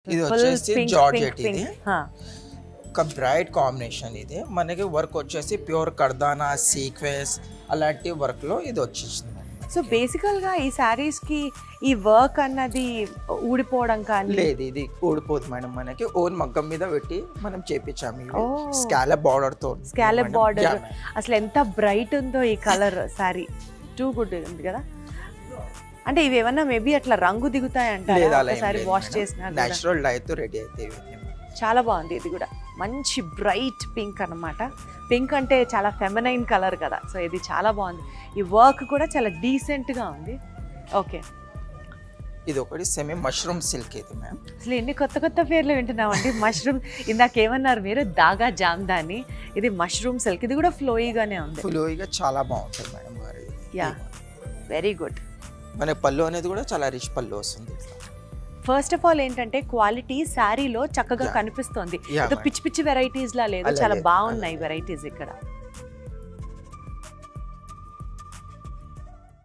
ఇది వచ్చేసి జార్జెట్ ఇది ఒక బ్రైట్ కాంబినేషన్ ఇది మనకి వర్క్ వచ్చేసి ప్యూర్ కర్దానా సీక్వెన్స్ అలాంటి వర్క్ లో ఇది వచ్చేసింది. సో బేసికల్ గా ఈ సారీస్ కి ఈ వర్క్ అన్నది ఊడిపోవడం కానీ లేదు, ఇది ఊడిపోదు మేడం. మనకి ఓన్ మగ్గం మీద పెట్టి మనం చేపించాము. స్కాలప్ బార్డర్ తో స్కాలప్ బార్డర్ అసలు ఎంత బ్రైట్ ఉందో ఈ కలర్ సారీ టూ గుడ్ ఉంది కదా. అంటే ఇవి ఏమన్నా మేబీ అట్లా రంగు దిగుతాయి అంటారు ఒకసారి వాష్ చేసినా నేచురల్ డై తో రెడీ అయితే చాలా బాగుంది. ఇది కూడా మంచి బ్రైట్ పింక్ అన్నమాట. పింక్ అంటే చాలా ఫెమినైన్ కలర్ కదా, సో ఇది చాలా బాగుంది. ఈ వర్క్ కూడా చాలా డీసెంట్ గా ఉంది. ఓకే, ఇది ఒకటి సెమీ మష్రూమ్ సిల్క్ ఇది మ్యామ్. అసలు ఎన్ని కొత్త కొత్త పేర్లు వింటున్నామండి. మష్రూమ్ ఇందాకేమన్నారు మీరు, దాగా జామ్దాని, ఇది మష్రూమ్ సిల్క్. ఇది కూడా ఫ్లోయిగానే ఉంది. ఫ్లోయిగా చాలా బాగుంటుంది మేడం గారు. Yeah, very good. మన పళ్ళు అనేది కూడా చాలా రిచ్ పళ్ళు వస్తుంది. ఫస్ట్ ఆఫ్ ఆల్ ఏంటంటే క్వాలిటీ శారీలో చక్కగా కనిపిస్తుంది. పిచ్చి పిచ్చి వెరైటీస్ లా లేదు, చాలా బాగున్నాయి వెరైటీస్ ఇక్కడ.